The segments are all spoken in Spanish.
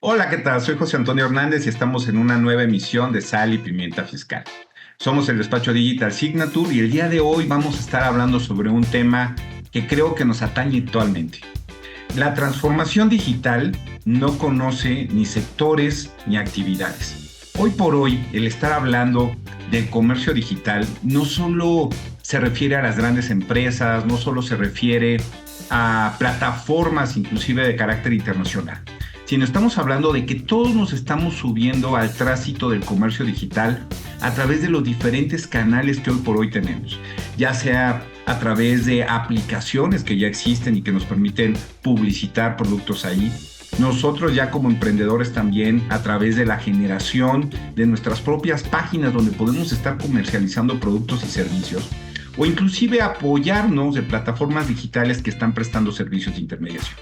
Hola, ¿qué tal? Soy José Antonio Hernández y estamos en una nueva emisión de Sal y Pimienta Fiscal. Somos el despacho Digital Signature y el día de hoy vamos a estar hablando sobre un tema que creo que nos atañe actualmente. La transformación digital no conoce ni sectores ni actividades. Hoy por hoy, el estar hablando del comercio digital no solo se refiere a las grandes empresas, no solo se refiere a plataformas inclusive de carácter internacional, sino estamos hablando de que todos nos estamos subiendo al tránsito del comercio digital a través de los diferentes canales que hoy por hoy tenemos, ya sea a través de aplicaciones que ya existen y que nos permiten publicitar productos ahí. Nosotros ya como emprendedores también a través de la generación de nuestras propias páginas donde podemos estar comercializando productos y servicios o inclusive apoyarnos de plataformas digitales que están prestando servicios de intermediación.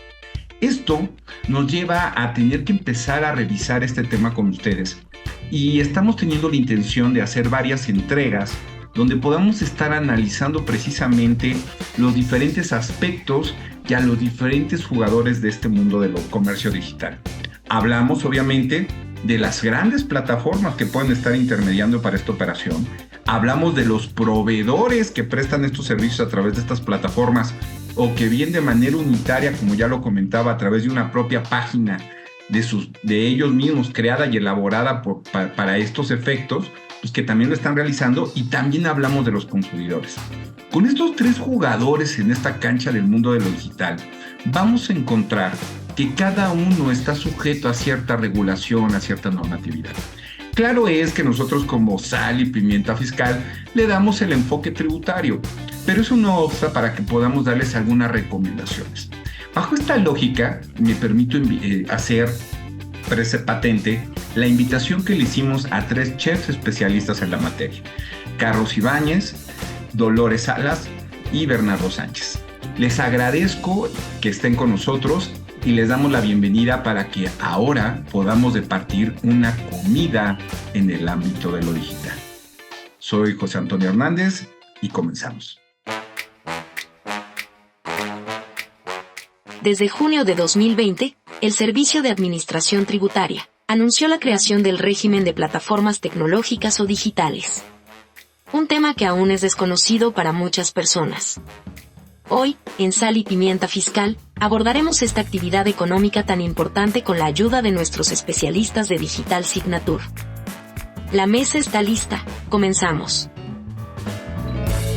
Esto nos lleva a tener que empezar a revisar este tema con ustedes y estamos teniendo la intención de hacer varias entregas donde podamos estar analizando precisamente los diferentes aspectos y a los diferentes jugadores de este mundo del comercio digital. Hablamos obviamente de las grandes plataformas que pueden estar intermediando para esta operación. Hablamos de los proveedores que prestan estos servicios a través de estas plataformas o que bien de manera unitaria, como ya lo comentaba, a través de una propia página de ellos mismos, creada y elaborada para estos efectos, pues que también lo están realizando, y también hablamos de los consumidores. Con estos tres jugadores en esta cancha del mundo de lo digital, vamos a encontrar que cada uno está sujeto a cierta regulación, a cierta normatividad. Claro es que nosotros como Sal y Pimienta Fiscal le damos el enfoque tributario, pero eso no obsta para que podamos darles algunas recomendaciones. Bajo esta lógica, me permito hacer patente la invitación que le hicimos a tres chefs especialistas en la materia: Carlos Ibáñez, Dolores Salas y Bernardo Sánchez. Les agradezco que estén con nosotros y les damos la bienvenida para que ahora podamos departir una comida en el ámbito de lo digital. Soy José Antonio Hernández y comenzamos. Desde junio de 2020, el Servicio de Administración Tributaria anunció la creación del régimen de plataformas tecnológicas o digitales. Un tema que aún es desconocido para muchas personas. Hoy, en Sal y Pimienta Fiscal, abordaremos esta actividad económica tan importante con la ayuda de nuestros especialistas de Digital Signature. La mesa está lista, comenzamos.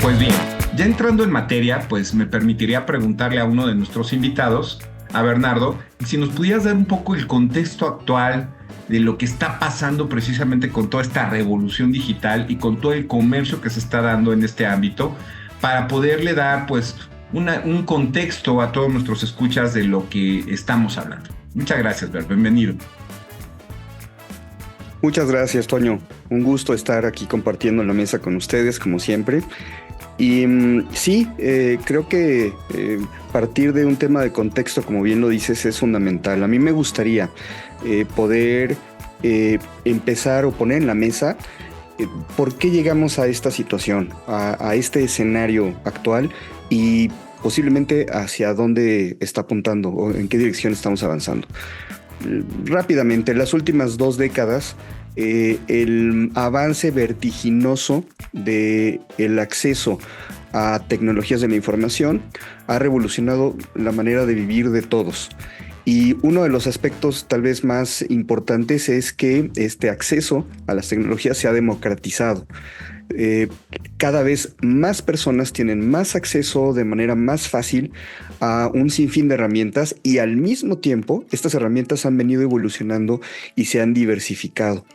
Pues bien, ya entrando en materia, pues me permitiría preguntarle a uno de nuestros invitados, a Bernardo, si nos pudieras dar un poco el contexto actual de lo que está pasando precisamente con toda esta revolución digital y con todo el comercio que se está dando en este ámbito, para poderle dar pues un contexto a todos nuestros escuchas de lo que estamos hablando. Muchas gracias, Bert. Bienvenido. Muchas gracias, Toño. Un gusto estar aquí compartiendo la mesa con ustedes, como siempre. Y sí, creo que partir de un tema de contexto, como bien lo dices, es fundamental. A mí me gustaría poder empezar o poner en la mesa por qué llegamos a esta situación, a este escenario actual y posiblemente hacia dónde está apuntando o en qué dirección estamos avanzando. Rápidamente, en las últimas 2 décadas, el avance vertiginoso del acceso a tecnologías de la información ha revolucionado la manera de vivir de todos. Y uno de los aspectos tal vez más importantes es que este acceso a las tecnologías se ha democratizado. Cada vez más personas tienen más acceso de manera más fácil a un sinfín de herramientas, y al mismo tiempo estas herramientas han venido evolucionando y se han diversificado.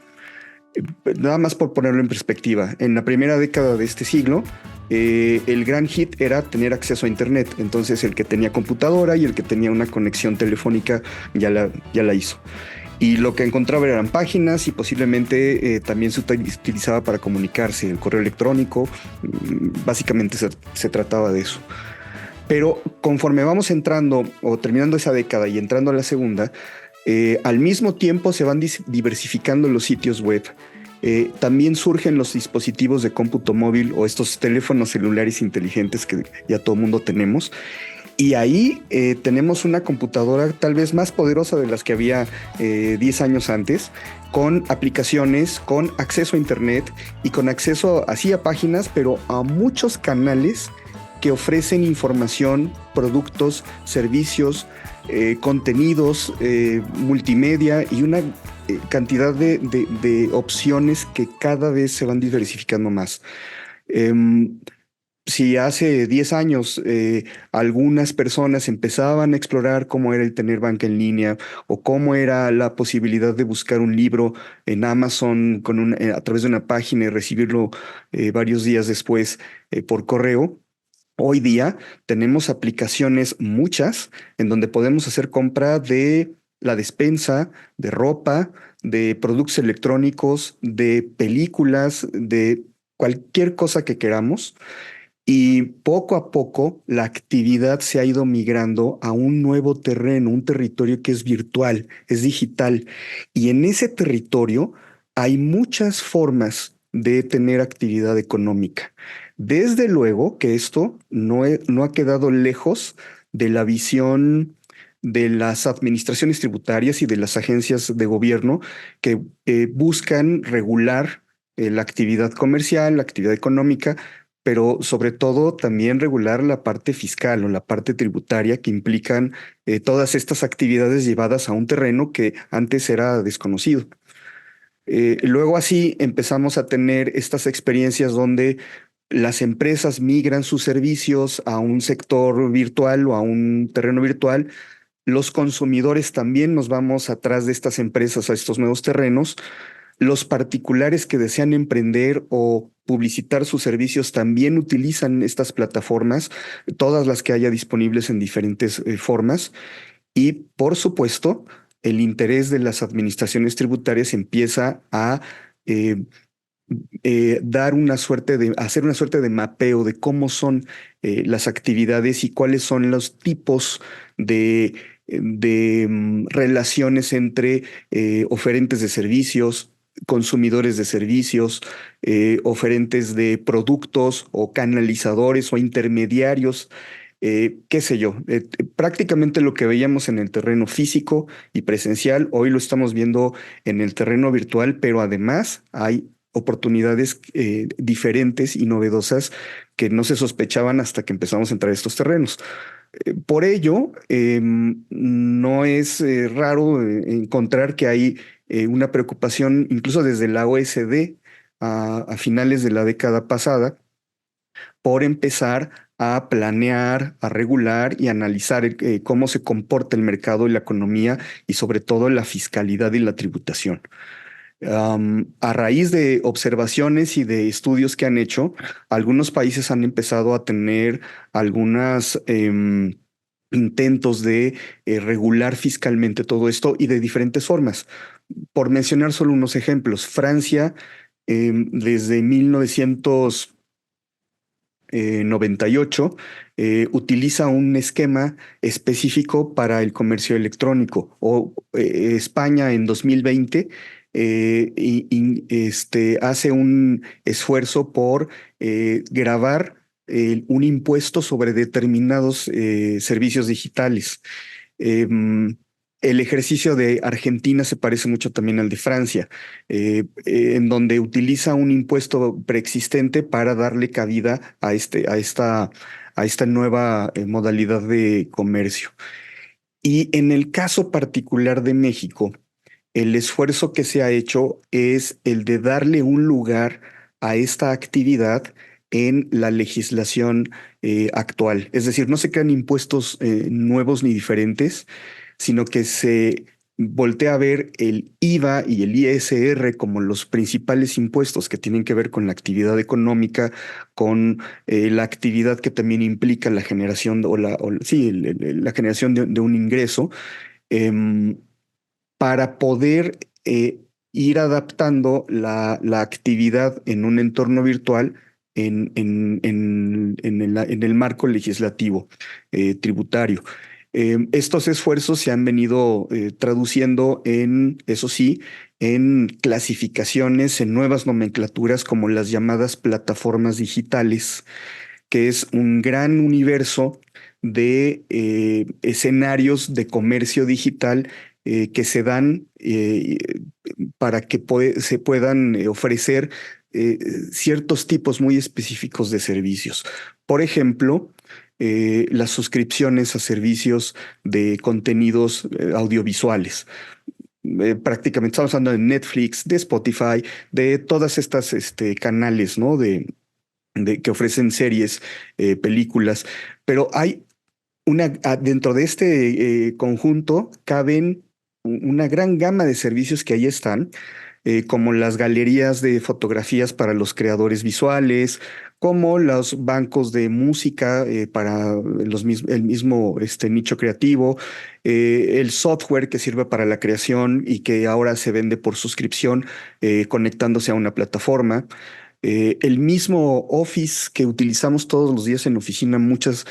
Nada más por ponerlo en perspectiva, en la primera década de este siglo, el gran hit era tener acceso a internet. Entonces el que tenía computadora y el que tenía una conexión telefónica ya la hizo. Y lo que encontraba eran páginas y posiblemente también se utilizaba para comunicarse, el correo electrónico. Básicamente se trataba de eso. Pero conforme vamos entrando o terminando esa década y entrando a la segunda, al mismo tiempo se van diversificando los sitios web. También surgen los dispositivos de cómputo móvil o estos teléfonos celulares inteligentes que ya todo el mundo tenemos. Y ahí tenemos una computadora tal vez más poderosa de las que había 10 años antes, con aplicaciones, con acceso a Internet y con acceso así a páginas, pero a muchos canales que ofrecen información, productos, servicios, contenidos, multimedia y una cantidad de opciones que cada vez se van diversificando más. Em, si hace 10 años algunas personas empezaban a explorar cómo era el tener banca en línea o cómo era la posibilidad de buscar un libro en Amazon a través de una página y recibirlo varios días después por correo. Hoy día tenemos aplicaciones muchas en donde podemos hacer compra de la despensa, de ropa, de productos electrónicos, de películas, de cualquier cosa que queramos. Y poco a poco la actividad se ha ido migrando a un nuevo terreno, un territorio que es virtual, es digital. Y en ese territorio hay muchas formas de tener actividad económica. Desde luego que esto no ha quedado lejos de la visión de las administraciones tributarias y de las agencias de gobierno que buscan regular la actividad comercial, la actividad económica, pero sobre todo también regular la parte fiscal o la parte tributaria que implican todas estas actividades llevadas a un terreno que antes era desconocido. Luego así empezamos a tener estas experiencias donde las empresas migran sus servicios a un sector virtual o a un terreno virtual. Los consumidores también nos vamos atrás de estas empresas a estos nuevos terrenos. Los particulares que desean emprender o publicitar sus servicios también utilizan estas plataformas, todas las que haya disponibles en diferentes formas. Y por supuesto, el interés de las administraciones tributarias empieza a eh, hacer una suerte de mapeo de cómo son las actividades y cuáles son los tipos de relaciones entre oferentes de servicios, consumidores de servicios, oferentes de productos o canalizadores o intermediarios, qué sé yo. Prácticamente lo que veíamos en el terreno físico y presencial, hoy lo estamos viendo en el terreno virtual, pero además hay oportunidades diferentes y novedosas que no se sospechaban hasta que empezamos a entrar a estos terrenos. Por ello, no es raro encontrar que hay una preocupación, incluso desde la OSD a finales de la década pasada, por empezar a planear, a regular y analizar cómo se comporta el mercado y la economía y sobre todo la fiscalidad y la tributación. A raíz de observaciones y de estudios que han hecho, algunos países han empezado a tener algunas intentos de regular fiscalmente todo esto y de diferentes formas. Por mencionar solo unos ejemplos, Francia desde 1998 utiliza un esquema específico para el comercio electrónico o España en 2020 hace un esfuerzo por grabar un impuesto sobre determinados servicios digitales. El ejercicio de Argentina se parece mucho también al de Francia, en donde utiliza un impuesto preexistente para darle cabida a esta nueva modalidad de comercio. Y en el caso particular de México, el esfuerzo que se ha hecho es el de darle un lugar a esta actividad en la legislación actual. Es decir, no se crean impuestos nuevos ni diferentes, sino que se voltea a ver el IVA y el ISR como los principales impuestos que tienen que ver con la actividad económica, con la actividad que también implica la generación la generación de un ingreso. em, para poder ir adaptando la actividad en un entorno virtual en el marco legislativo tributario. Estos esfuerzos se han venido traduciendo eso sí, en clasificaciones, en nuevas nomenclaturas como las llamadas plataformas digitales, que es un gran universo de escenarios de comercio digital que se dan para que se puedan ofrecer ciertos tipos muy específicos de servicios. Por ejemplo, las suscripciones a servicios de contenidos audiovisuales. Prácticamente estamos hablando de Netflix, de Spotify, de todas estas canales, ¿no? Que ofrecen series, películas, pero hay dentro de este conjunto caben una gran gama de servicios que ahí están, como las galerías de fotografías para los creadores visuales, como los bancos de música para el mismo nicho creativo, el software que sirve para la creación y que ahora se vende por suscripción conectándose a una plataforma. El mismo Office que utilizamos todos los días en oficina, en muchas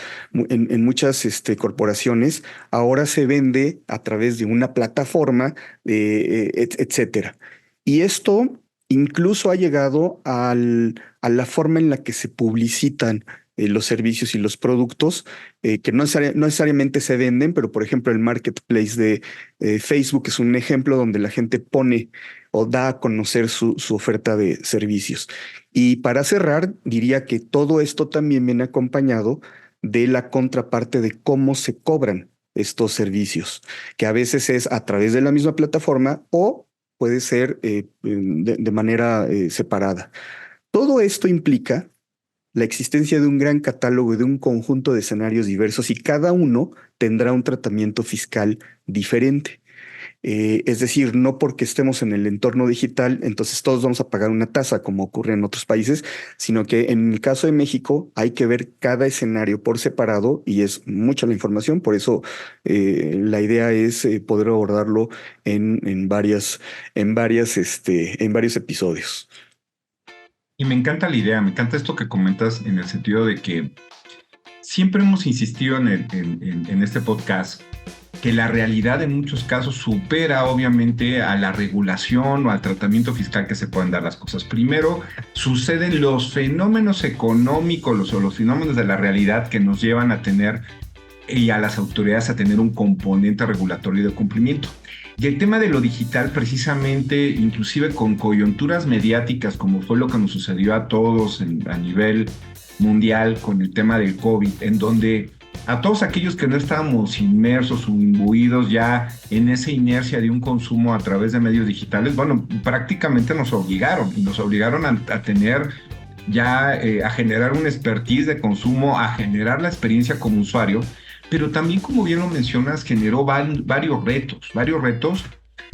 corporaciones, ahora se vende a través de una plataforma, etcétera. Y esto incluso ha llegado a la forma en la que se publicitan los servicios y los productos, que no necesariamente se venden, pero por ejemplo el marketplace de Facebook es un ejemplo donde la gente pone o da a conocer su oferta de servicios. Y para cerrar, diría que todo esto también viene acompañado de la contraparte de cómo se cobran estos servicios, que a veces es a través de la misma plataforma o puede ser de manera separada. Todo esto implica la existencia de un gran catálogo y de un conjunto de escenarios diversos y cada uno tendrá un tratamiento fiscal diferente. Es decir, no porque estemos en el entorno digital, entonces todos vamos a pagar una tasa como ocurre en otros países, sino que en el caso de México hay que ver cada escenario por separado y es mucha la información, por eso la idea es poder abordarlo en varios episodios. Y me encanta la idea, me encanta esto que comentas en el sentido de que siempre hemos insistido en este podcast que la realidad en muchos casos supera obviamente a la regulación o al tratamiento fiscal que se pueden dar las cosas. Primero, suceden los fenómenos económicos o los fenómenos de la realidad que nos llevan a tener y a las autoridades a tener un componente regulatorio de cumplimiento. Y el tema de lo digital, precisamente, inclusive con coyunturas mediáticas, como fue lo que nos sucedió a todos a nivel mundial con el tema del COVID, en donde a todos aquellos que no estábamos inmersos o imbuidos ya en esa inercia de un consumo a través de medios digitales, bueno, prácticamente nos obligaron a tener ya, a generar un expertise de consumo, a generar la experiencia como usuario, pero también, como bien lo mencionas, generó varios retos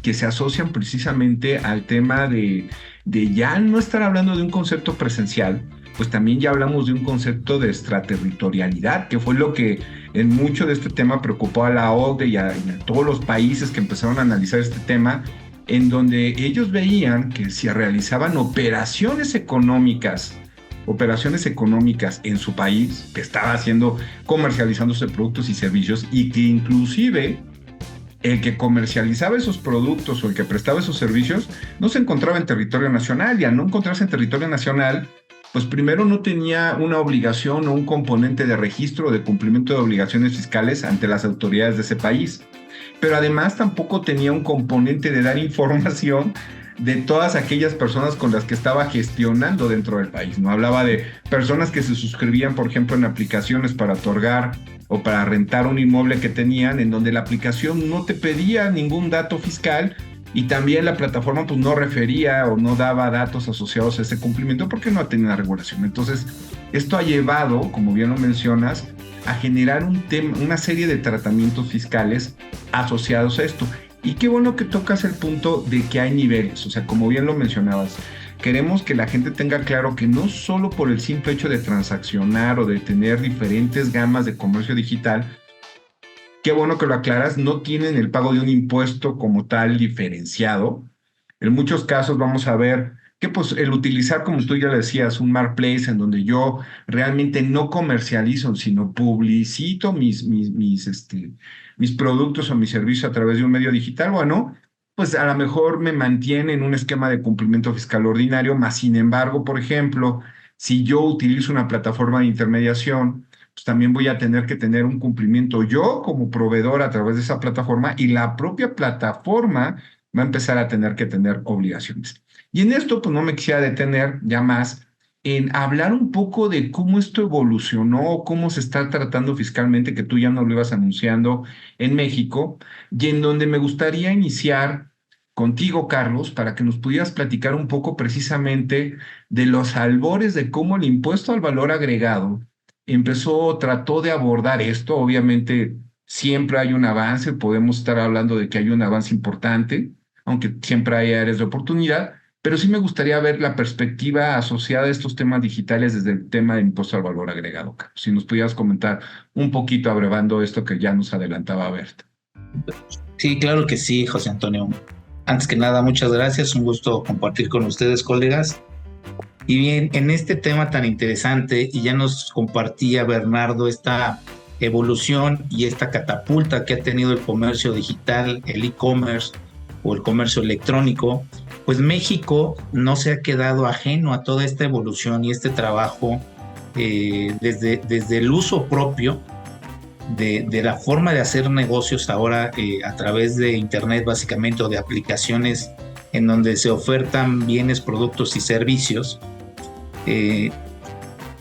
que se asocian precisamente al tema de ya no estar hablando de un concepto presencial, pues también ya hablamos de un concepto de extraterritorialidad, que fue lo que en mucho de este tema preocupó a la OCDE y a todos los países que empezaron a analizar este tema, en donde ellos veían que si realizaban operaciones económicas en su país, que estaba comercializándose productos y servicios, y que inclusive el que comercializaba esos productos o el que prestaba esos servicios no se encontraba en territorio nacional, y al no encontrarse en territorio nacional, pues primero no tenía una obligación o un componente de registro o de cumplimiento de obligaciones fiscales ante las autoridades de ese país, pero además tampoco tenía un componente de dar información de todas aquellas personas con las que estaba gestionando dentro del país. No hablaba de personas que se suscribían, por ejemplo, en aplicaciones para otorgar o para rentar un inmueble que tenían, en donde la aplicación no te pedía ningún dato fiscal y también la plataforma pues no refería o no daba datos asociados a ese cumplimiento porque no tenía regulación. Entonces, esto ha llevado, como bien lo mencionas, a generar una serie de tratamientos fiscales asociados a esto. Y qué bueno que tocas el punto de que hay niveles, o sea, como bien lo mencionabas, queremos que la gente tenga claro que no solo por el simple hecho de transaccionar o de tener diferentes gamas de comercio digital, qué bueno que lo aclaras, no tienen el pago de un impuesto como tal diferenciado. En muchos casos vamos a ver que pues el utilizar, como tú ya decías, un marketplace en donde yo realmente no comercializo, sino publicito mis productos o mis servicios a través de un medio digital, bueno, pues a lo mejor me mantiene en un esquema de cumplimiento fiscal ordinario, más sin embargo, por ejemplo, si yo utilizo una plataforma de intermediación, pues también voy a tener que tener un cumplimiento yo como proveedor a través de esa plataforma y la propia plataforma va a empezar a tener que tener obligaciones. Y en esto, pues no me quisiera detener ya más en hablar un poco de cómo esto evolucionó, cómo se está tratando fiscalmente, que tú ya no lo ibas anunciando en México, y en donde me gustaría iniciar contigo, Carlos, para que nos pudieras platicar un poco precisamente de los albores de cómo el impuesto al valor agregado trató de abordar esto. Obviamente, siempre hay un avance, podemos estar hablando de que hay un avance importante, aunque siempre hay áreas de oportunidad, pero sí me gustaría ver la perspectiva asociada a estos temas digitales desde el tema del impuesto al valor agregado, Carlos. Si nos pudieras comentar un poquito abrevando esto que ya nos adelantaba Berta. Sí, claro que sí, José Antonio. Antes que nada, muchas gracias, un gusto compartir con ustedes, colegas. Y bien, en este tema tan interesante, y ya nos compartía Bernardo esta evolución y esta catapulta que ha tenido el comercio digital, el e-commerce o el comercio electrónico, pues México no se ha quedado ajeno a toda esta evolución y este trabajo desde el uso propio de la forma de hacer negocios ahora a través de Internet básicamente, o de aplicaciones en donde se ofertan bienes, productos y servicios, que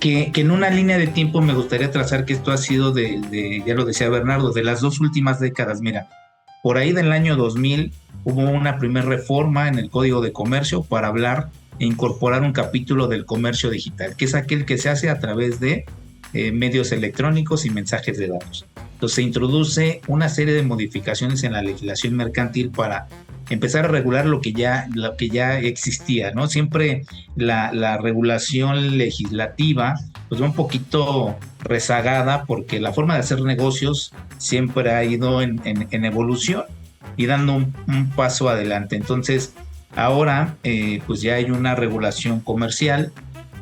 en una línea de tiempo me gustaría trazar que esto ha sido ya lo decía Bernardo, de las 2 últimas décadas. Mira, por ahí del año 2000 hubo una primera reforma en el Código de Comercio para hablar e incorporar un capítulo del comercio digital, que es aquel que se hace a través de medios electrónicos y mensajes de datos. Entonces se introduce una serie de modificaciones en la legislación mercantil para empezar a regular lo que ya existía, ¿no? Siempre la regulación legislativa pues va un poquito rezagada, porque la forma de hacer negocios siempre ha ido en evolución y dando un paso adelante. Entonces ahora pues ya hay una regulación comercial.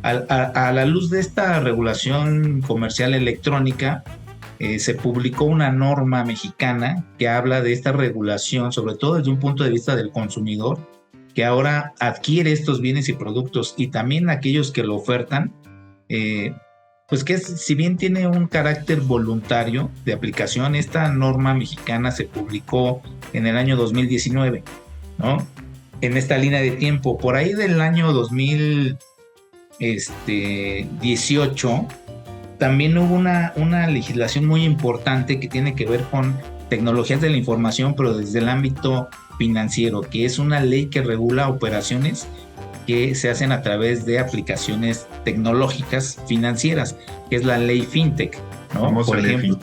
A la luz de esta regulación comercial electrónica, se publicó una norma mexicana que habla de esta regulación, sobre todo desde un punto de vista del consumidor, que ahora adquiere estos bienes y productos, y también aquellos que lo ofertan, pues que si bien tiene un carácter voluntario de aplicación, esta norma mexicana se publicó en el año 2019, ¿no? En esta línea de tiempo, por ahí del año 2018, también hubo una legislación muy importante que tiene que ver con tecnologías de la información, pero desde el ámbito financiero, que es una ley que regula operaciones que se hacen a través de aplicaciones tecnológicas financieras, que es la ley FinTech, ¿no? Por ejemplo.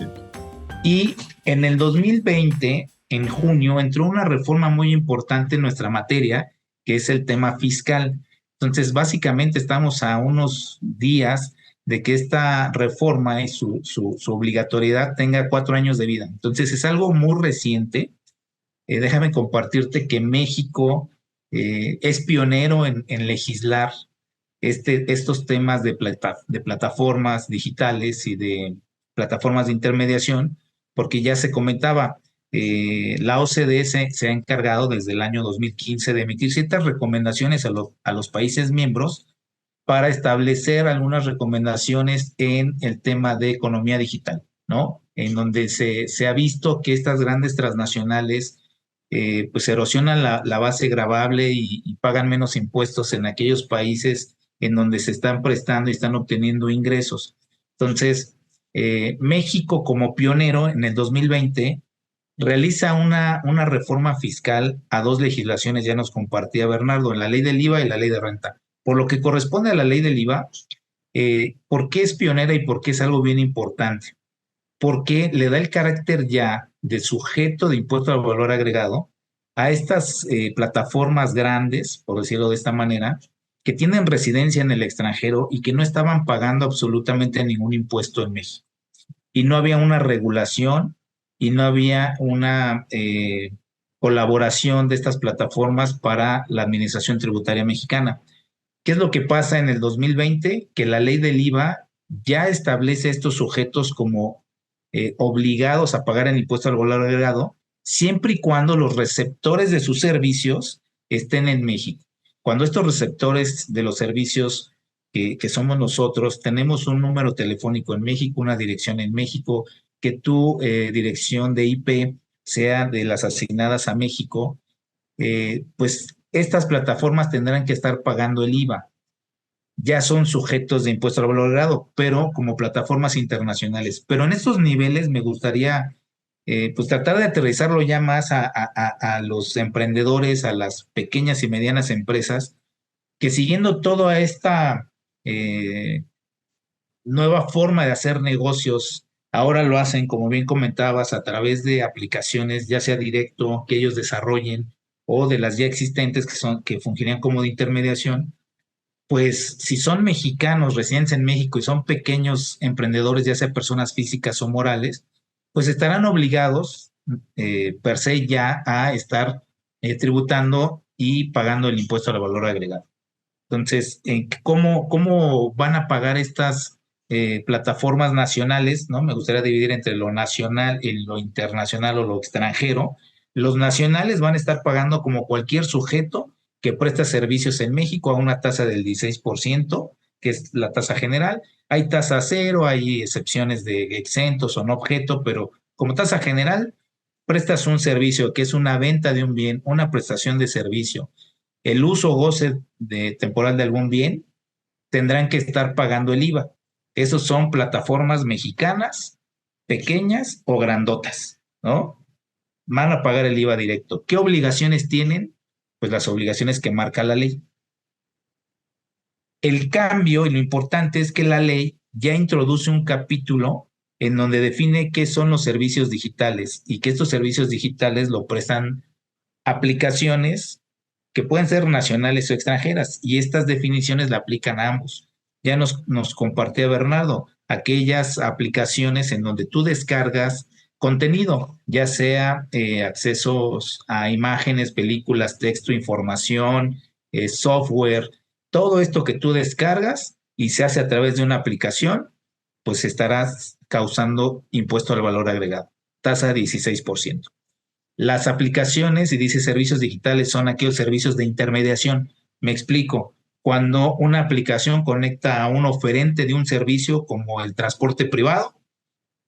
Y en el 2020, en junio, entró una reforma muy importante en nuestra materia, que es el tema fiscal. Entonces, básicamente estamos a unos días de que esta reforma y su obligatoriedad tenga 4 años de vida. Entonces, es algo muy reciente. Déjame compartirte que México es pionero en legislar estos temas de plataformas digitales y de plataformas de intermediación, porque ya se comentaba, la OCDE se ha encargado desde el año 2015 de emitir ciertas recomendaciones a los países miembros para establecer algunas recomendaciones en el tema de economía digital, ¿no? En donde se ha visto que estas grandes transnacionales pues erosionan la base gravable y pagan menos impuestos en aquellos países en donde se están prestando y están obteniendo ingresos. Entonces, México, como pionero en el 2020, realiza una reforma fiscal a 2 legislaciones, ya nos compartía Bernardo, en la ley del IVA y la ley de renta. Por lo que corresponde a la ley del IVA, ¿por qué es pionera y por qué es algo bien importante? Porque le da el carácter ya de sujeto de impuesto al valor agregado a estas plataformas grandes, por decirlo de esta manera, que tienen residencia en el extranjero y que no estaban pagando absolutamente ningún impuesto en México. Y no había una regulación y no había una colaboración de estas plataformas para la administración tributaria mexicana. ¿Qué es lo que pasa en el 2020? Que la ley del IVA ya establece estos sujetos como obligados a pagar el impuesto al valor agregado, siempre y cuando los receptores de sus servicios estén en México. Cuando estos receptores de los servicios que somos nosotros, tenemos un número telefónico en México, una dirección en México, que tu dirección de IP sea de las asignadas a México, pues estas plataformas tendrán que estar pagando el IVA. Ya son sujetos de impuesto al valor agregado, pero como plataformas internacionales. Pero en estos niveles me gustaría pues tratar de aterrizarlo ya más a los emprendedores, a las pequeñas y medianas empresas, que siguiendo toda esta eh, nueva forma de hacer negocios, ahora lo hacen, como bien comentabas, a través de aplicaciones, ya sea directo, que ellos desarrollen, o de las ya existentes que fungirían como de intermediación. Pues si son mexicanos residentes en México y son pequeños emprendedores, ya sea personas físicas o morales, pues estarán obligados per se ya a estar tributando y pagando el impuesto al valor agregado. Entonces, ¿cómo van a pagar estas plataformas nacionales? ¿No? Me gustaría dividir entre lo nacional y lo internacional o lo extranjero. Los nacionales van a estar pagando como cualquier sujeto que presta servicios en México a una tasa del 16%, que es la tasa general. Hay tasa cero, hay excepciones de exentos o no objeto, pero como tasa general, prestas un servicio que es una venta de un bien, una prestación de servicio, el uso o goce temporal de algún bien, tendrán que estar pagando el IVA. Esos son plataformas mexicanas, pequeñas o grandotas, ¿no? Van a pagar el IVA directo. ¿Qué obligaciones tienen? Pues las obligaciones que marca la ley. El cambio y lo importante es que la ley ya introduce un capítulo en donde define qué son los servicios digitales y que estos servicios digitales lo prestan aplicaciones que pueden ser nacionales o extranjeras, y estas definiciones la aplican a ambos. Ya nos compartía Bernardo, aquellas aplicaciones en donde tú descargas contenido, ya sea accesos a imágenes, películas, texto, información, software, todo esto que tú descargas y se hace a través de una aplicación, pues estarás causando impuesto al valor agregado, tasa 16%. Las aplicaciones, y dice servicios digitales, son aquellos servicios de intermediación. Me explico. Cuando una aplicación conecta a un oferente de un servicio como el transporte privado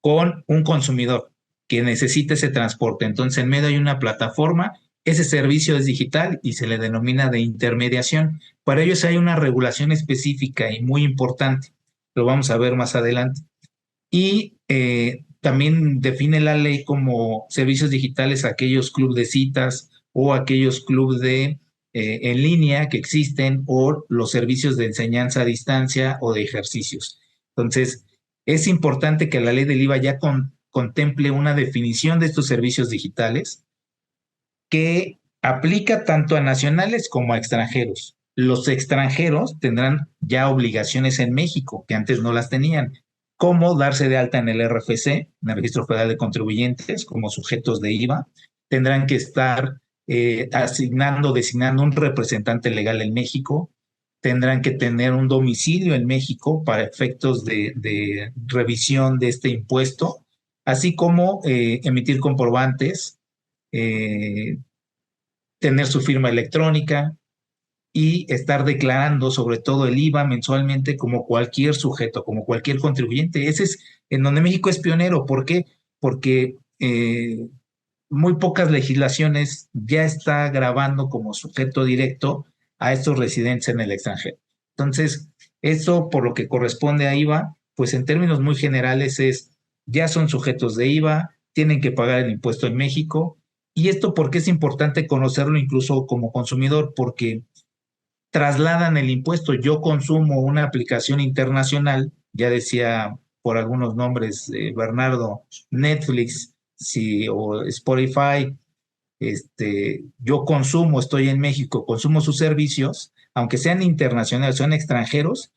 con un consumidor que necesita ese transporte. Entonces, en medio hay una plataforma, ese servicio es digital y se le denomina de intermediación. Para ello hay una regulación específica y muy importante. Lo vamos a ver más adelante. Y también define la ley como servicios digitales aquellos clubes de citas o aquellos clubes en línea que existen, o los servicios de enseñanza a distancia o de ejercicios. Entonces, es importante que la ley del IVA ya contemple una definición de estos servicios digitales que aplica tanto a nacionales como a extranjeros. Los extranjeros tendrán ya obligaciones en México que antes no las tenían, como darse de alta en el RFC, en el Registro Federal de Contribuyentes, como sujetos de IVA. Tendrán que estar designando un representante legal en México. Tendrán que tener un domicilio en México para efectos de revisión de este impuesto, así como emitir comprobantes, tener su firma electrónica y estar declarando sobre todo el IVA mensualmente como cualquier sujeto, como cualquier contribuyente. Ese es en donde México es pionero. ¿Por qué? Porque muy pocas legislaciones ya está grabando como sujeto directo a estos residentes en el extranjero. Entonces, eso por lo que corresponde a IVA, pues en términos muy generales ya son sujetos de IVA, tienen que pagar el impuesto en México. Y esto porque es importante conocerlo incluso como consumidor, porque trasladan el impuesto. Yo consumo una aplicación internacional, ya decía por algunos nombres, Bernardo, Netflix, o Spotify. Yo consumo, estoy en México, consumo sus servicios, aunque sean internacionales, sean extranjeros,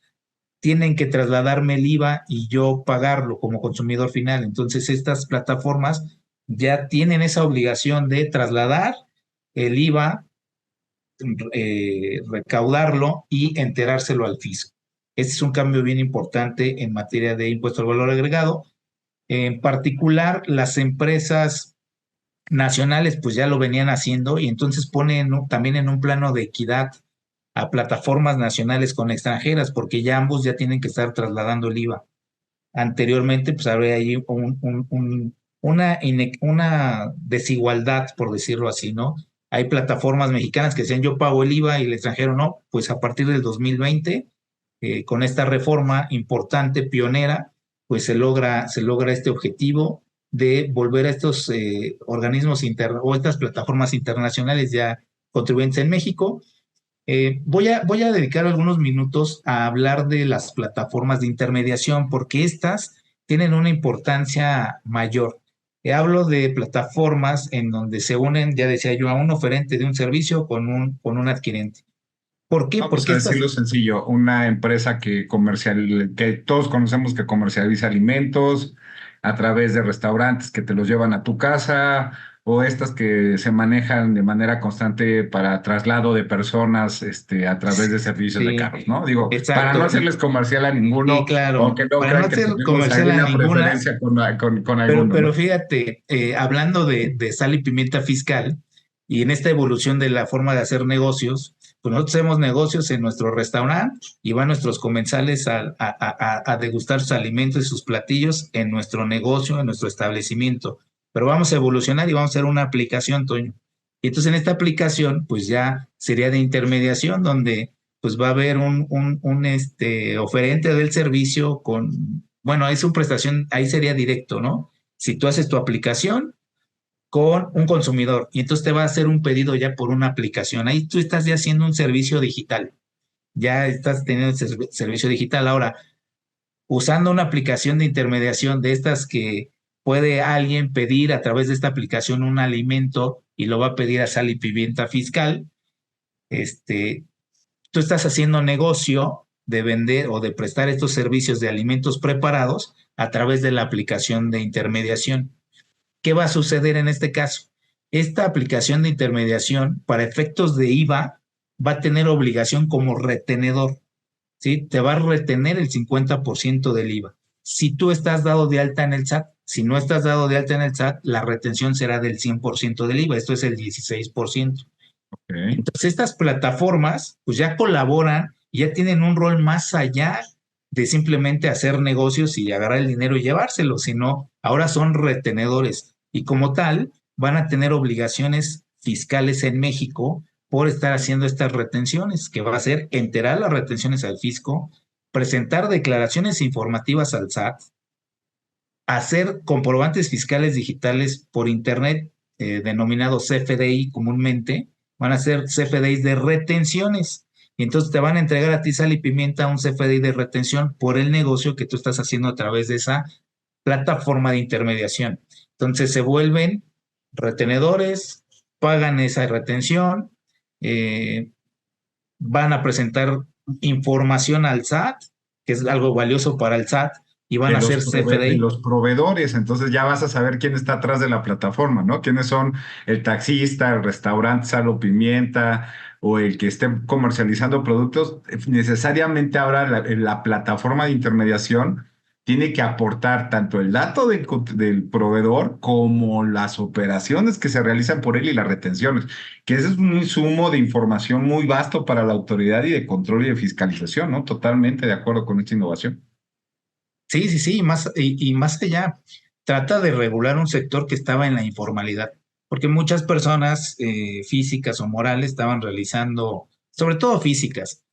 tienen que trasladarme el IVA y yo pagarlo como consumidor final. Entonces, estas plataformas ya tienen esa obligación de trasladar el IVA, recaudarlo y enterárselo al fisco. Este es un cambio bien importante en materia de impuesto al valor agregado. En particular, las empresas nacionales pues ya lo venían haciendo, y entonces ponen también en un plano de equidad a plataformas nacionales con extranjeras, porque ya ambos ya tienen que estar trasladando el IVA. Anteriormente, pues habría ahí una desigualdad, por decirlo así, ¿no? Hay plataformas mexicanas que decían yo pago el IVA y el extranjero no. Pues a partir del 2020, con esta reforma importante, pionera, pues se logra este objetivo de volver a estos organismos o estas plataformas internacionales ya contribuyentes en México. Voy a dedicar algunos minutos a hablar de las plataformas de intermediación porque estas tienen una importancia mayor. Hablo de plataformas en donde se unen, ya decía yo, a un oferente de un servicio con un adquirente. ¿Por qué? Vamos Porque a decirlo sencillo, una empresa que todos conocemos que comercializa alimentos a través de restaurantes que te los llevan a tu casa, o estas que se manejan de manera constante para traslado de personas, a través de servicios de sí, carros, ¿no? Digo, para no exacto. hacerles comercial a Y ninguno, o claro, que no para no crean que hacer tenemos comercial a alguna ninguna, preferencia con pero, alguno, pero ¿no? fíjate, hablando de sal y pimienta fiscal y en esta evolución de la forma de hacer negocios, pues nosotros hacemos negocios en nuestro restaurante y van nuestros comensales a degustar sus alimentos y sus platillos en nuestro negocio, en nuestro establecimiento. Pero vamos a evolucionar y vamos a hacer una aplicación, Toño. Y entonces en esta aplicación, pues ya sería de intermediación, donde pues va a haber un oferente del servicio bueno, es una prestación, ahí sería directo, ¿no? Si tú haces tu aplicación con un consumidor y entonces te va a hacer un pedido ya por una aplicación, ahí tú estás ya haciendo un servicio digital, ya estás teniendo el servicio digital. Ahora, usando una aplicación de intermediación de estas que puede alguien pedir a través de esta aplicación un alimento y lo va a pedir a sal y pimienta fiscal, este, tú estás haciendo negocio de vender o de prestar estos servicios de alimentos preparados a través de la aplicación de intermediación. ¿Qué va a suceder en este caso? Esta aplicación de intermediación, para efectos de IVA, va a tener obligación como retenedor, ¿sí? Te va a retener el 50% del IVA. Si tú estás dado de alta en el SAT, si no estás dado de alta en el SAT, la retención será del 100% del IVA, esto es el 16%. Ok. Entonces, estas plataformas pues ya colaboran y ya tienen un rol más allá de simplemente hacer negocios y agarrar el dinero y llevárselo, sino ahora son retenedores y como tal van a tener obligaciones fiscales en México por estar haciendo estas retenciones, que va a ser enterar las retenciones al fisco, presentar declaraciones informativas al SAT, hacer comprobantes fiscales digitales por Internet, denominados CFDI comúnmente, van a ser CFDIs de retenciones. Y entonces te van a entregar a ti sal y pimienta un CFDI de retención por el negocio que tú estás haciendo a través de esa plataforma de intermediación. Entonces se vuelven retenedores, pagan esa retención, eh, van a presentar información al SAT, que es algo valioso para el SAT, y van a hacer De CFDI. los proveedores, entonces ya vas a saber quién está atrás de la plataforma, ¿no? ¿Quiénes son el taxista, el restaurante Sal o Pimienta o el que esté comercializando productos? Necesariamente ahora la plataforma de intermediación tiene que aportar tanto el dato del proveedor como las operaciones que se realizan por él y las retenciones, que ese es un insumo de información muy vasto para la autoridad y de control y de fiscalización, ¿no? Totalmente de acuerdo con esta innovación. Sí, sí, sí, y más allá, trata de regular un sector que estaba en la informalidad, porque muchas personas físicas o morales estaban realizando, sobre todo físicas,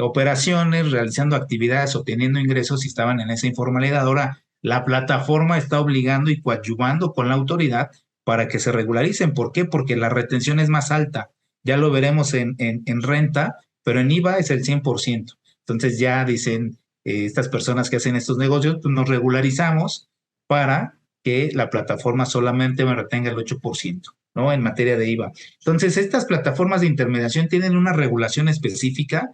operaciones, realizando actividades, obteniendo ingresos y estaban en esa informalidad. Ahora, la plataforma está obligando y coadyuvando con la autoridad para que se regularicen. ¿Por qué? Porque la retención es más alta. Ya lo veremos en renta, pero en IVA es el 100%. Entonces ya dicen estas personas que hacen estos negocios, pues nos regularizamos para que la plataforma solamente me retenga el 8%, ¿no? En materia de IVA. Entonces, estas plataformas de intermediación tienen una regulación específica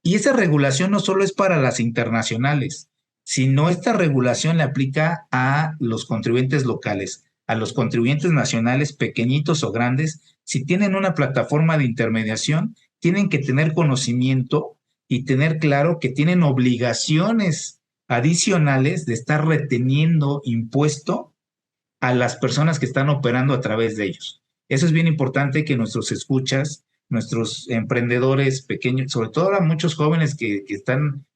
y esa regulación no solo es para las internacionales, sino esta regulación le aplica a los contribuyentes locales, a los contribuyentes nacionales, pequeñitos o grandes. Si tienen una plataforma de intermediación, tienen que tener conocimiento y tener claro que tienen obligaciones adicionales de estar reteniendo impuesto a las personas que están operando a través de ellos. Eso es bien importante que nuestros escuchas nuestros emprendedores pequeños, sobre todo a muchos jóvenes que están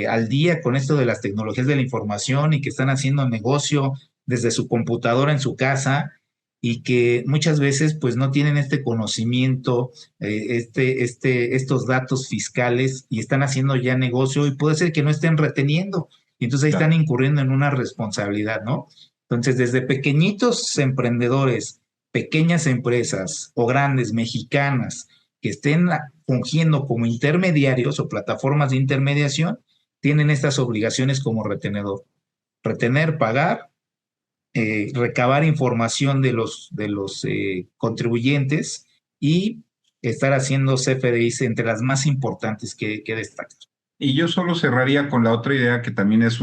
al día con esto de las tecnologías de la información y que están haciendo negocio desde su computadora en su casa y que muchas veces pues no tienen este conocimiento, estos datos fiscales y están haciendo ya negocio y puede ser que no estén reteniendo y entonces ahí están incurriendo en una responsabilidad, ¿no? Entonces desde pequeñitos emprendedores, pequeñas empresas o grandes mexicanas que estén fungiendo como intermediarios o plataformas de intermediación, tienen estas obligaciones como retenedor. Retener, pagar, recabar información de los contribuyentes y estar haciendo CFDIs entre las más importantes que destacan. Y yo solo cerraría con la otra idea que también es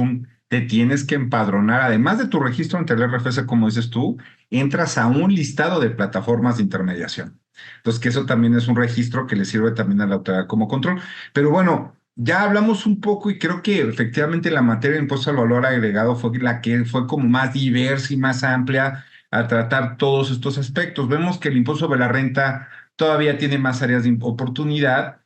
te tienes que empadronar, además de tu registro ante el RFC, como dices tú, entras a un listado de plataformas de intermediación. Entonces, que eso también es un registro que le sirve también a la autoridad como control. Pero bueno, ya hablamos un poco y creo que efectivamente la materia de impuesto al valor agregado fue la que fue como más diversa y más amplia a tratar todos estos aspectos. Vemos que el impuesto sobre la renta todavía tiene más áreas de oportunidad,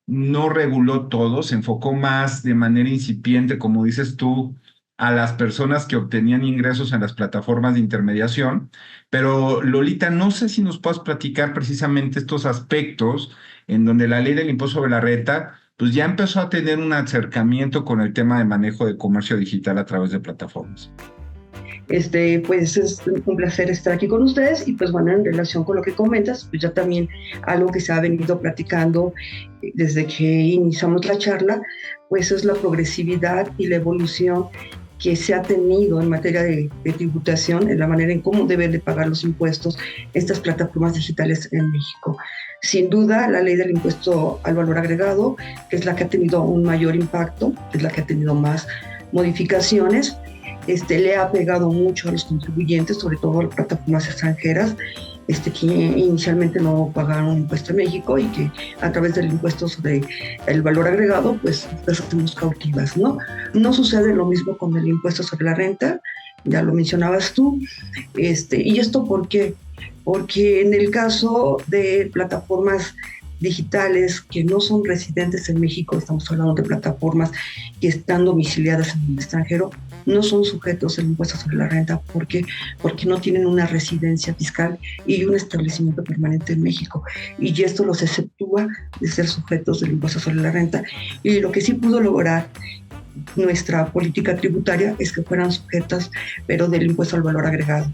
no reguló todo, se enfocó más de manera incipiente, como dices tú, a las personas que obtenían ingresos en las plataformas de intermediación. Pero Lolita, no sé si nos puedes platicar precisamente estos aspectos en donde la ley del impuesto sobre la renta pues ya empezó a tener un acercamiento con el tema de manejo de comercio digital a través de plataformas. Pues es un placer estar aquí con ustedes y pues bueno, en relación con lo que comentas, pues ya también algo que se ha venido platicando desde que iniciamos la charla, pues es la progresividad y la evolución que se ha tenido en materia de tributación, en la manera en cómo deben de pagar los impuestos estas plataformas digitales en México. Sin duda, la ley del impuesto al valor agregado, que es la que ha tenido un mayor impacto, es la que ha tenido más modificaciones, le ha pegado mucho a los contribuyentes, sobre todo a las plataformas extranjeras, que inicialmente no pagaron impuesto en México y que a través del impuesto sobre el valor agregado, pues las hacemos cautivas, ¿no? No sucede lo mismo con el impuesto sobre la renta, ya lo mencionabas tú, ¿y esto por qué? Porque en el caso de plataformas digitales que no son residentes en México, estamos hablando de plataformas que están domiciliadas en el extranjero, no son sujetos al impuesto sobre la renta. ¿Por qué? Porque no tienen una residencia fiscal y un establecimiento permanente en México. Y esto los exceptúa de ser sujetos del impuesto sobre la renta. Y lo que sí pudo lograr nuestra política tributaria es que fueran sujetas, pero del impuesto al valor agregado.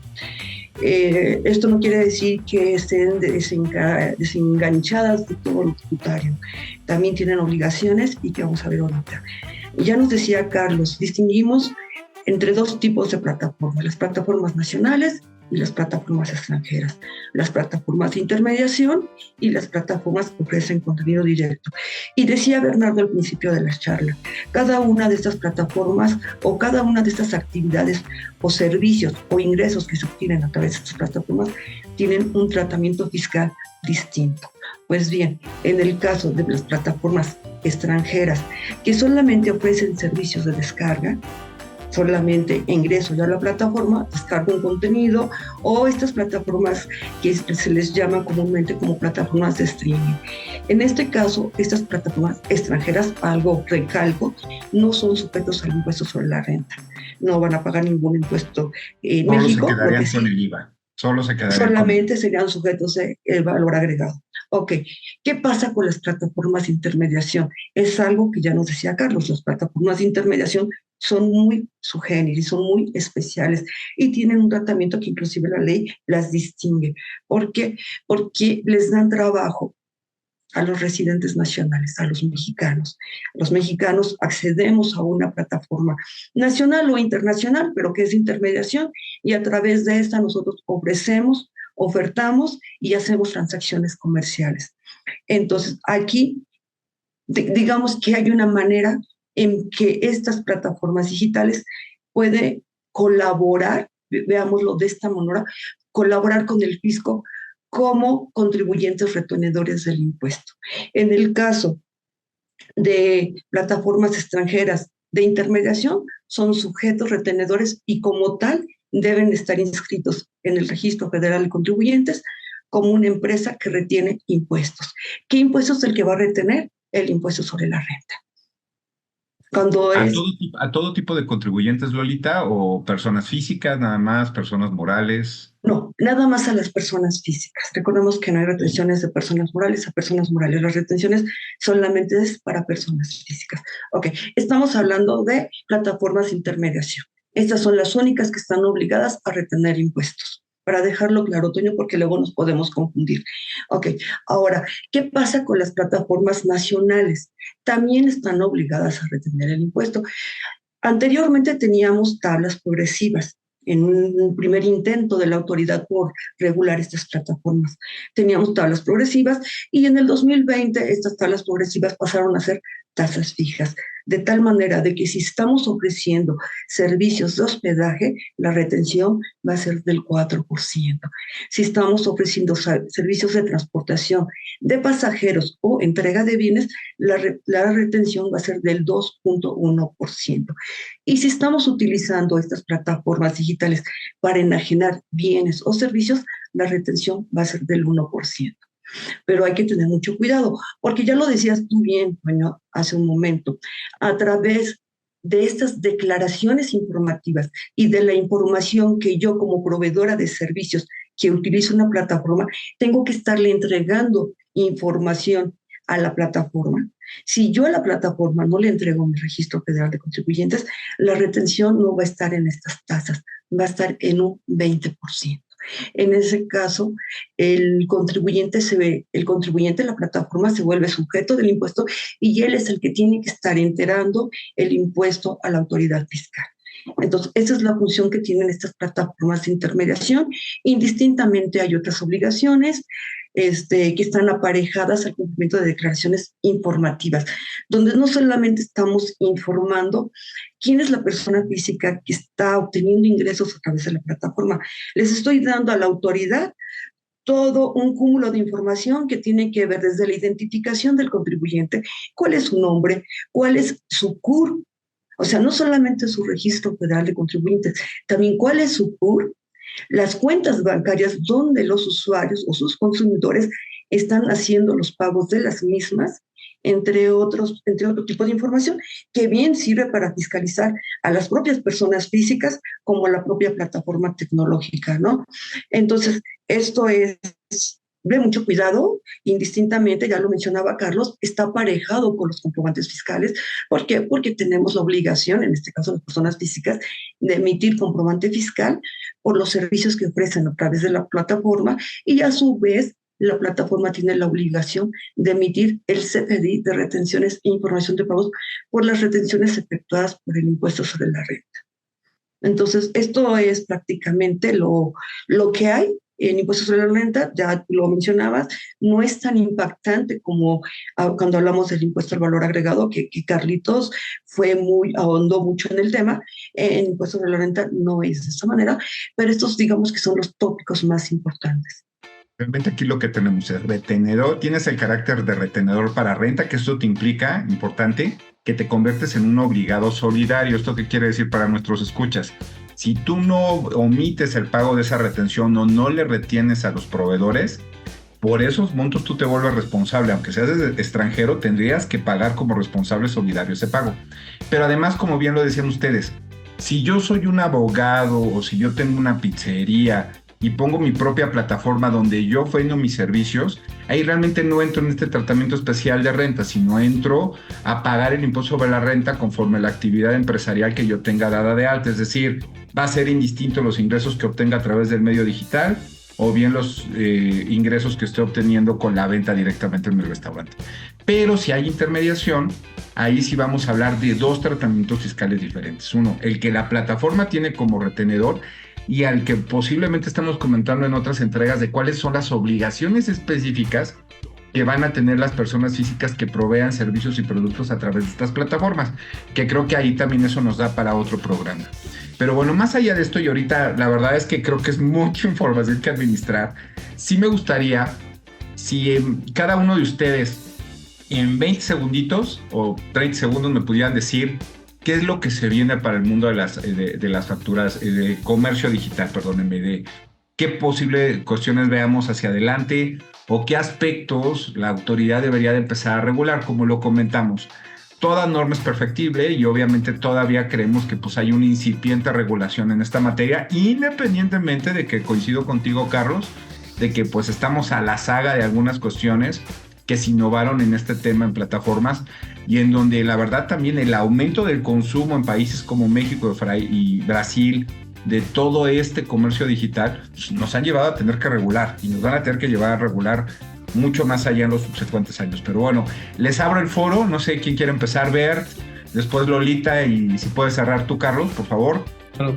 Esto no quiere decir que estén desenganchadas de todo lo tributario. También tienen obligaciones y que vamos a ver ahorita. Ya nos decía Carlos, distinguimos entre dos tipos de plataformas, las plataformas nacionales y las plataformas extranjeras, las plataformas de intermediación y las plataformas que ofrecen contenido directo. Y decía Bernardo al principio de la charla, cada una de estas plataformas o cada una de estas actividades o servicios o ingresos que se obtienen a través de estas plataformas tienen un tratamiento fiscal distinto. Pues bien, en el caso de las plataformas extranjeras que solamente ofrecen servicios de descarga, solamente ingreso yo a la plataforma, descargo un contenido, o estas plataformas que se les llama comúnmente como plataformas de streaming. En este caso, estas plataformas extranjeras, algo recalco, no son sujetos al impuesto sobre la renta. No van a pagar ningún impuesto en México. Solo se quedarían con el IVA. Solamente serían sujetos del valor agregado. Ok, ¿qué pasa con las plataformas de intermediación? Es algo que ya nos decía Carlos, las plataformas de intermediación son muy subgéneris, son muy especiales y tienen un tratamiento que inclusive la ley las distingue. ¿Por qué? Porque les dan trabajo a los residentes nacionales, a los mexicanos. Los mexicanos accedemos a una plataforma nacional o internacional, pero que es de intermediación, y a través de esta nosotros ofrecemos, ofertamos y hacemos transacciones comerciales. Entonces, aquí, digamos que hay una manera en que estas plataformas digitales pueden colaborar, veámoslo de esta manera, colaborar con el fisco como contribuyentes retenedores del impuesto. En el caso de plataformas extranjeras de intermediación, son sujetos retenedores y como tal deben estar inscritos en el Registro Federal de Contribuyentes como una empresa que retiene impuestos. ¿Qué impuesto es el que va a retener? El impuesto sobre la renta. Cuando es... ¿A todo tipo de contribuyentes, Lolita, o personas físicas, nada más, personas morales? No, nada más a las personas físicas. Recordemos que no hay retenciones de personas morales a personas morales. Las retenciones solamente es para personas físicas. Ok, estamos hablando de plataformas de intermediación. Estas son las únicas que están obligadas a retener impuestos. Para dejarlo claro, Toño, porque luego nos podemos confundir. Ok, ahora, ¿qué pasa con las plataformas nacionales? También están obligadas a retener el impuesto. Anteriormente teníamos tablas progresivas en un primer intento de la autoridad por regular estas plataformas. Teníamos tablas progresivas y en el 2020 estas tablas progresivas pasaron a ser tasas fijas, de tal manera de que si estamos ofreciendo servicios de hospedaje, la retención va a ser del 4%. Si estamos ofreciendo servicios de transportación de pasajeros o entrega de bienes, la retención va a ser del 2.1%. Y si estamos utilizando estas plataformas digitales para enajenar bienes o servicios, la retención va a ser del 1%. Pero hay que tener mucho cuidado, porque ya lo decías tú bien, bueno, hace un momento, a través de estas declaraciones informativas y de la información que yo como proveedora de servicios que utilizo una plataforma, tengo que estarle entregando información a la plataforma. Si yo a la plataforma no le entrego mi registro federal de contribuyentes, la retención no va a estar en estas tasas, va a estar en un 20%. En ese caso, el contribuyente, la plataforma se vuelve sujeto del impuesto y él es el que tiene que estar enterando el impuesto a la autoridad fiscal. Entonces, esa es la función que tienen estas plataformas de intermediación. Indistintamente hay otras obligaciones que están aparejadas al cumplimiento de declaraciones informativas, donde no solamente estamos informando quién es la persona física que está obteniendo ingresos a través de la plataforma, les estoy dando a la autoridad todo un cúmulo de información que tiene que ver desde la identificación del contribuyente, cuál es su nombre, cuál es su CUR, o sea, no solamente su registro federal de contribuyentes, también cuál es su CUR, las cuentas bancarias donde los usuarios o sus consumidores están haciendo los pagos de las mismas, entre otro tipo de información que bien sirve para fiscalizar a las propias personas físicas como a la propia plataforma tecnológica, ¿no? Entonces, esto es de mucho cuidado, indistintamente, ya lo mencionaba Carlos, está aparejado con los comprobantes fiscales. ¿Por qué? Porque tenemos la obligación, en este caso las personas físicas, de emitir comprobante fiscal por los servicios que ofrecen a través de la plataforma y a su vez la plataforma tiene la obligación de emitir el CFDI de retenciones e información de pagos por las retenciones efectuadas por el impuesto sobre la renta. Entonces, esto es prácticamente lo que hay. En impuestos sobre la renta, ya lo mencionabas, no es tan impactante como cuando hablamos del impuesto al valor agregado, que Carlitos ahondó mucho en el tema. En impuestos sobre la renta no es de esta manera, pero estos digamos que son los tópicos más importantes. Realmente aquí lo que tenemos es retenedor, tienes el carácter de retenedor para renta, que esto te implica, importante, que te conviertes en un obligado solidario. ¿Esto qué quiere decir para nuestros escuchas? Si tú no omites el pago de esa retención o no le retienes a los proveedores, por esos montos tú te vuelves responsable. Aunque seas extranjero, tendrías que pagar como responsable solidario ese pago. Pero además, como bien lo decían ustedes, si yo soy un abogado o si yo tengo una pizzería y pongo mi propia plataforma donde yo vendo mis servicios, ahí realmente no entro en este tratamiento especial de renta, sino entro a pagar el impuesto sobre la renta conforme a la actividad empresarial que yo tenga dada de alta. Es decir, va a ser indistinto los ingresos que obtenga a través del medio digital o bien los ingresos que esté obteniendo con la venta directamente en mi restaurante. Pero si hay intermediación, ahí sí vamos a hablar de dos tratamientos fiscales diferentes. Uno, el que la plataforma tiene como retenedor, y al que posiblemente estamos comentando en otras entregas de cuáles son las obligaciones específicas que van a tener las personas físicas que provean servicios y productos a través de estas plataformas, que creo que ahí también eso nos da para otro programa. Pero bueno, más allá de esto, y ahorita la verdad es que creo que es mucha información que administrar, sí me gustaría si cada uno de ustedes en 20 segunditos o 30 segundos me pudieran decir ¿qué es lo que se viene para el mundo de las facturas, de comercio digital, perdónenme, qué posibles cuestiones veamos hacia adelante o qué aspectos la autoridad debería de empezar a regular, como lo comentamos. Toda norma es perfectible y obviamente todavía creemos que pues hay una incipiente regulación en esta materia, independientemente de que coincido contigo, Carlos, de que pues estamos a la saga de algunas cuestiones que se innovaron en este tema en plataformas y en donde la verdad también el aumento del consumo en países como México y Brasil de todo este comercio digital pues, nos han llevado a tener que regular y nos van a tener que llevar a regular mucho más allá en los subsecuentes años. Pero bueno, les abro el foro, no sé quién quiere empezar, Bert, después Lolita, y si puedes cerrar tú, Carlos, por favor,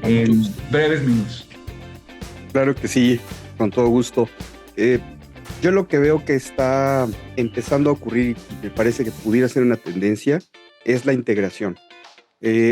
en breves minutos. Claro que sí, con todo gusto. Yo lo que veo que está empezando a ocurrir, y me parece que pudiera ser una tendencia, es la integración.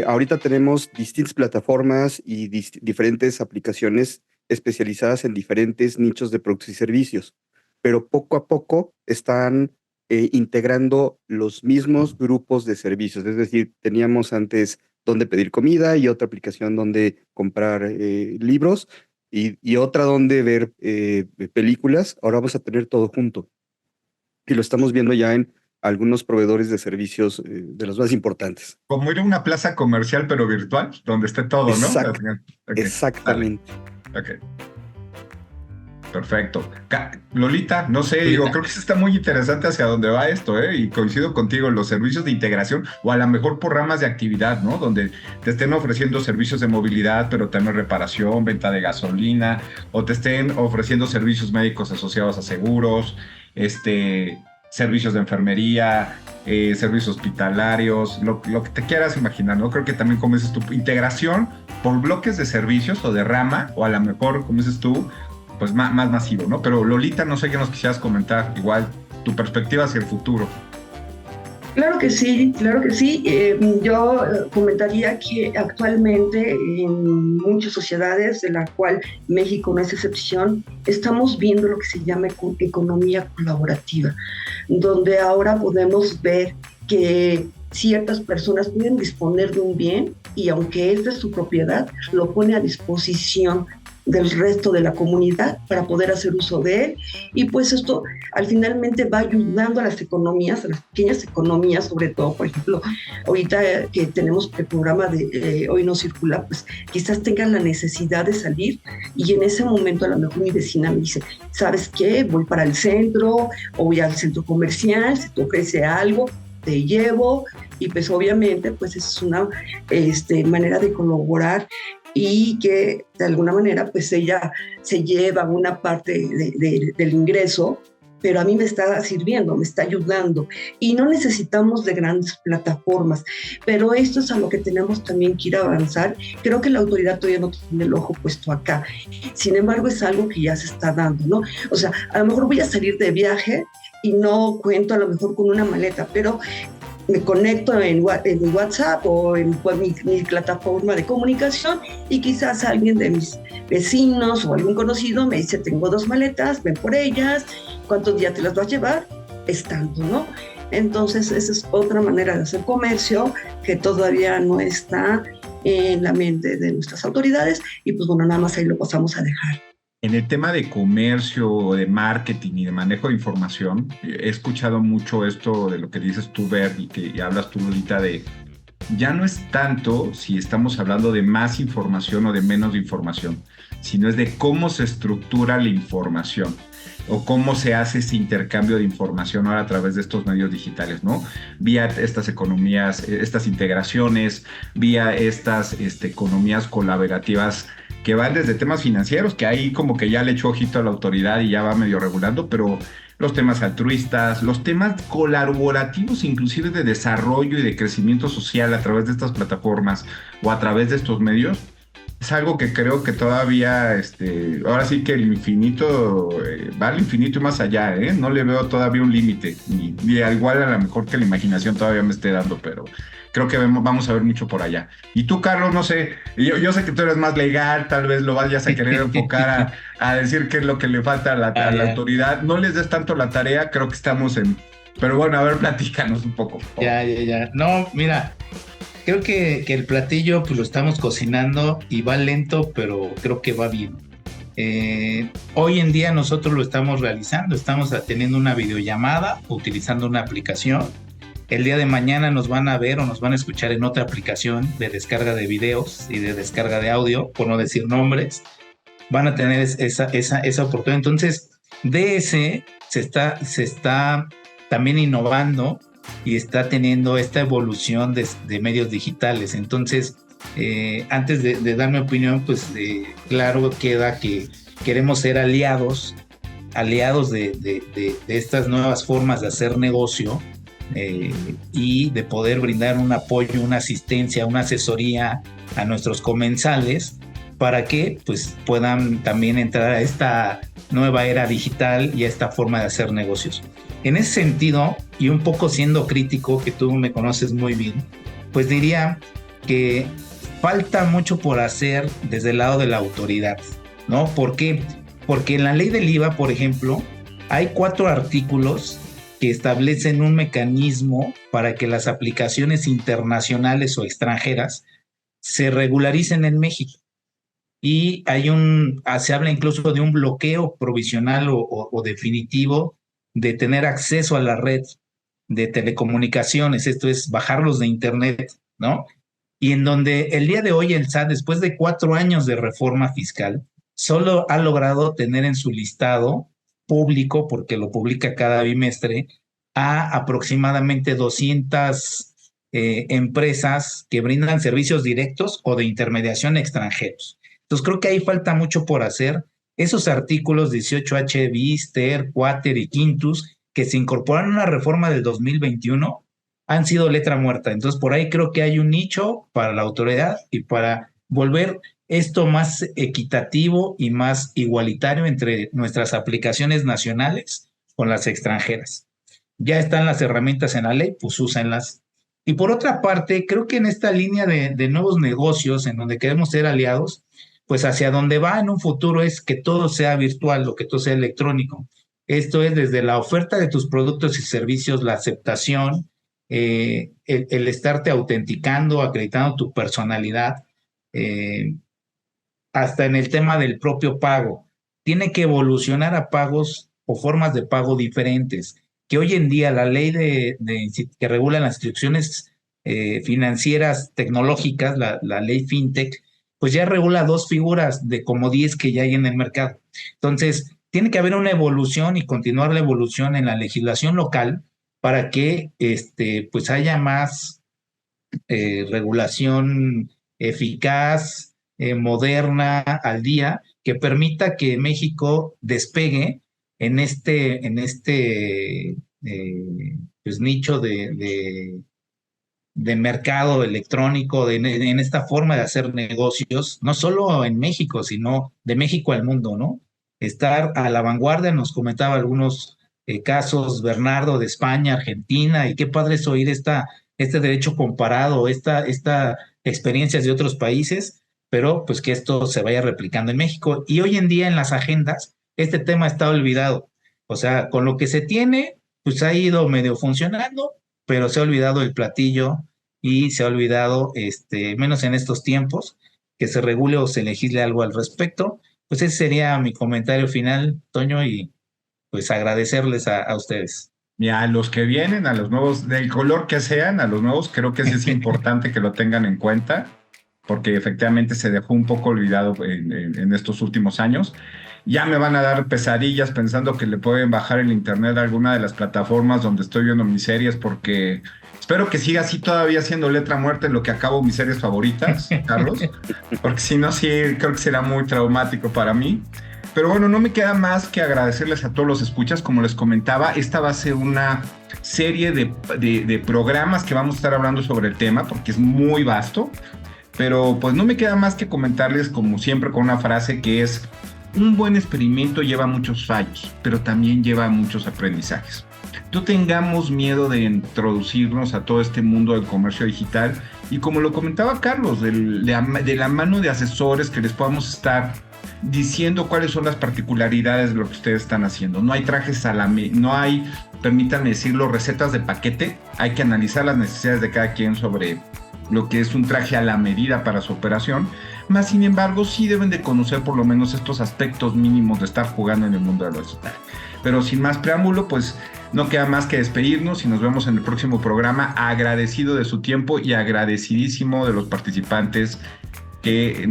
Ahorita tenemos distintas plataformas y diferentes aplicaciones especializadas en diferentes nichos de productos y servicios, pero poco a poco están integrando los mismos grupos de servicios. Es decir, teníamos antes donde pedir comida y otra aplicación donde comprar libros y otra donde ver películas. Ahora vamos a tener todo junto. Y lo estamos viendo ya en algunos proveedores de servicios de los más importantes. Como ir a una plaza comercial, pero virtual, donde esté todo, ¿no? Okay. Exactamente. Ok. Perfecto. Lolita, no sé, digo, creo que está muy interesante hacia dónde va esto, y coincido contigo, los servicios de integración, o a lo mejor por ramas de actividad, ¿no? Donde te estén ofreciendo servicios de movilidad, pero también reparación, venta de gasolina, o te estén ofreciendo servicios médicos asociados a seguros, servicios de enfermería, servicios hospitalarios, lo que te quieras imaginar, ¿no? Creo que también, como dices tú, integración por bloques de servicios o de rama, o a lo mejor, como dices tú, pues más masivo, ¿no? Pero Lolita, no sé qué nos quisieras comentar, igual, tu perspectiva hacia el futuro. Claro que sí, claro que sí. Yo comentaría que actualmente en muchas sociedades, de la cual México no es excepción, estamos viendo lo que se llama economía colaborativa, donde ahora podemos ver que ciertas personas pueden disponer de un bien y aunque es de su propiedad, lo pone a disposición del resto de la comunidad para poder hacer uso de él, y pues esto al finalmente va ayudando a las economías, a las pequeñas economías, sobre todo, por ejemplo, ahorita que tenemos el programa de Hoy No Circula, pues quizás tengan la necesidad de salir y en ese momento a lo mejor mi vecina me dice, ¿sabes qué? Voy para el centro o voy al centro comercial, si te ofrece algo, te llevo, y pues obviamente pues es una manera de colaborar y que de alguna manera pues ella se lleva una parte del ingreso, pero a mí me está sirviendo, me está ayudando y no necesitamos de grandes plataformas, pero esto es a lo que tenemos también que ir a avanzar. Creo que la autoridad todavía no tiene el ojo puesto acá, sin embargo es algo que ya se está dando, ¿no? O sea, a lo mejor voy a salir de viaje y no cuento a lo mejor con una maleta, pero me conecto en WhatsApp o en mi plataforma de comunicación y quizás alguien de mis vecinos o algún conocido me dice, tengo 2 maletas, ven por ellas, ¿cuántos días te las vas a llevar? Es tanto, ¿no? Entonces esa es otra manera de hacer comercio que todavía no está en la mente de nuestras autoridades y pues bueno, nada más ahí lo pasamos a dejar. En el tema de comercio, de marketing y de manejo de información, he escuchado mucho esto de lo que dices tú, Bert, y que hablas tú, Lolita, de ya no es tanto si estamos hablando de más información o de menos información, sino es de cómo se estructura la información o cómo se hace ese intercambio de información ahora a través de estos medios digitales, ¿no? Vía estas economías, estas integraciones, vía estas economías colaborativas que van desde temas financieros, que ahí como que ya le echó ojito a la autoridad y ya va medio regulando, pero los temas altruistas, los temas colaborativos, inclusive de desarrollo y de crecimiento social a través de estas plataformas o a través de estos medios, es algo que creo que todavía, ahora sí que el infinito, va al infinito y más allá, no le veo todavía un límite, y igual a lo mejor que la imaginación todavía me esté dando, pero creo que vamos a ver mucho por allá. Y tú, Carlos, no sé, yo sé que tú eres más legal, tal vez lo vayas a querer enfocar a decir qué es lo que le falta a la autoridad, no les des tanto la tarea, creo que estamos en... Pero bueno, a ver, platícanos un poco. Ya. No, mira, creo que el platillo pues lo estamos cocinando y va lento, pero creo que va bien. Hoy en día nosotros lo estamos realizando, estamos teniendo una videollamada, utilizando una aplicación. El día de mañana nos van a ver o nos van a escuchar en otra aplicación de descarga de videos y de descarga de audio, por no decir nombres. Van a tener esa oportunidad. Entonces, DS se está también innovando y está teniendo esta evolución de medios digitales. Entonces, antes de dar mi opinión, pues claro queda que queremos ser aliados de estas nuevas formas de hacer negocio, y de poder brindar un apoyo, una asistencia, una asesoría a nuestros comensales para que pues puedan también entrar a esta nueva era digital y a esta forma de hacer negocios. En ese sentido, y un poco siendo crítico, que tú me conoces muy bien, pues diría que falta mucho por hacer desde el lado de la autoridad, ¿no? ¿Por qué? Porque en la ley del IVA, por ejemplo, hay 4 artículos que establecen un mecanismo para que las aplicaciones internacionales o extranjeras se regularicen en México. Y se habla incluso de un bloqueo provisional o definitivo de tener acceso a la red de telecomunicaciones, esto es bajarlos de internet, ¿no? Y en donde el día de hoy el SAT, después de 4 años de reforma fiscal, solo ha logrado tener en su listado público, porque lo publica cada bimestre, a aproximadamente 200 empresas que brindan servicios directos o de intermediación extranjeros. Entonces creo que ahí falta mucho por hacer. Esos artículos 18H bis, TER, Quater y Quintus, que se incorporaron a una reforma del 2021, han sido letra muerta. Entonces por ahí creo que hay un nicho para la autoridad y para volver esto más equitativo y más igualitario entre nuestras aplicaciones nacionales con las extranjeras. Ya están las herramientas en la ley, pues úsenlas. Y por otra parte, creo que en esta línea de nuevos negocios en donde queremos ser aliados, pues hacia donde va en un futuro es que todo sea virtual o que todo sea electrónico. Esto es desde la oferta de tus productos y servicios, la aceptación, el estarte autenticando, acreditando tu personalidad, hasta en el tema del propio pago. Tiene que evolucionar a pagos o formas de pago diferentes, que hoy en día la ley que regula las instituciones financieras tecnológicas, la ley FinTech, pues ya regula 2 figuras de como 10 que ya hay en el mercado. Entonces, tiene que haber una evolución y continuar la evolución en la legislación local para que pues haya más regulación eficaz, moderna, al día, que permita que México despegue en este pues nicho de mercado electrónico, en esta forma de hacer negocios, no solo en México, sino de México al mundo, ¿no? Estar a la vanguardia. Nos comentaba algunos casos, Bernardo, de España, Argentina, y qué padre es oír este derecho comparado, esta experiencias de otros países, pero pues que esto se vaya replicando en México. Y hoy en día en las agendas, este tema está olvidado. O sea, con lo que se tiene, pues ha ido medio funcionando, pero se ha olvidado el platillo y se ha olvidado, menos en estos tiempos, que se regule o se legisle algo al respecto. Pues ese sería mi comentario final, Toño, y pues agradecerles a ustedes. Y a los que vienen, a los nuevos, del color que sean, a los nuevos, creo que sí es importante que lo tengan en cuenta, porque efectivamente se dejó un poco olvidado en estos últimos años. Ya me van a dar pesadillas pensando que le pueden bajar el internet a alguna de las plataformas donde estoy viendo mis series, porque espero que siga así todavía siendo letra muerta en lo que acabo mis series favoritas, Carlos, porque si no, sí, creo que será muy traumático para mí. Pero bueno, no me queda más que agradecerles a todos los escuchas. Como les comentaba, esta va a ser una serie de programas que vamos a estar hablando sobre el tema, porque es muy vasto. Pero pues no me queda más que comentarles, como siempre, con una frase que es: un buen experimento lleva muchos fallos, pero también lleva muchos aprendizajes. No tengamos miedo de introducirnos a todo este mundo del comercio digital, y como lo comentaba Carlos, de la mano de asesores que les podamos estar diciendo cuáles son las particularidades de lo que ustedes están haciendo. No hay trajes no hay, permítanme decirlo, recetas de paquete. Hay que analizar las necesidades de cada quien sobre lo que es un traje a la medida para su operación, más sin embargo sí deben de conocer por lo menos estos aspectos mínimos de estar jugando en el mundo de lo digital. Pero sin más preámbulo, pues no queda más que despedirnos y nos vemos en el próximo programa. Agradecido de su tiempo y agradecidísimo de los participantes que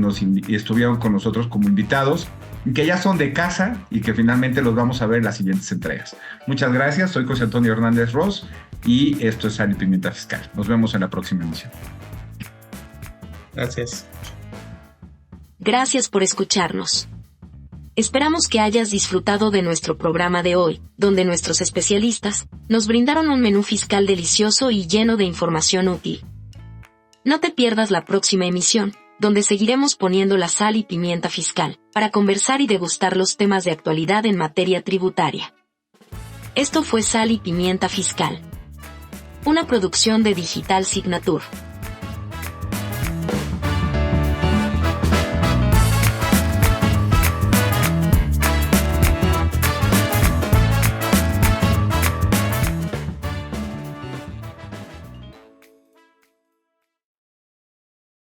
estuvieron con nosotros como invitados, que ya son de casa y que finalmente los vamos a ver en las siguientes entregas. Muchas gracias, soy José Antonio Hernández Ross y esto es Sal y Pimienta Fiscal. Nos vemos en la próxima emisión. Gracias. Gracias por escucharnos. Esperamos que hayas disfrutado de nuestro programa de hoy, donde nuestros especialistas nos brindaron un menú fiscal delicioso y lleno de información útil. No te pierdas la próxima emisión, donde seguiremos poniendo la sal y pimienta fiscal, para conversar y degustar los temas de actualidad en materia tributaria. Esto fue Sal y Pimienta Fiscal, una producción de Digital Signature.